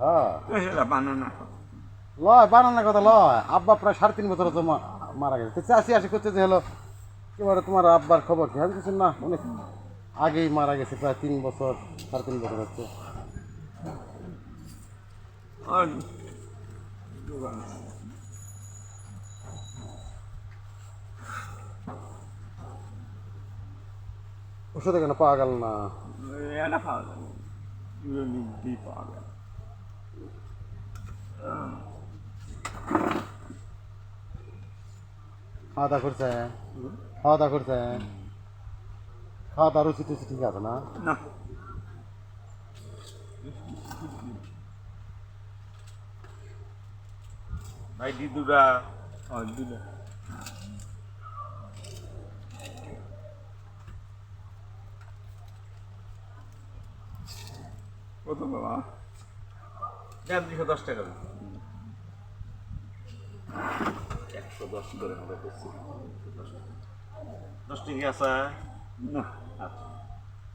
হ্যাঁ বানানা লয় বানানোর কথা লয় আব্বা প্রায় 3.5 বছর তো মারা গেছে তো চাষি আসি করতে যে হলো এবারে তোমার আব্বার খবর কি আমি কিছু না অনেক আগেই মারা গেছে প্রায় 3 বছর 3.5 বছর হচ্ছে আর ওষুধে কেন পাওয়া গেল না এটা খাওয়া যাবে ইউনিটি পাওয়া গেল খাওয়া দাওয়া করছে খাওয়া দাওয়া করছে খাওয়া দাওয়া রুচি টুচি ঠিক আছে না না ভাই দিদুরা দিদা কত বাবা 210 টাকা 110 করে হবে 10 টাকা আছে না আচ্ছা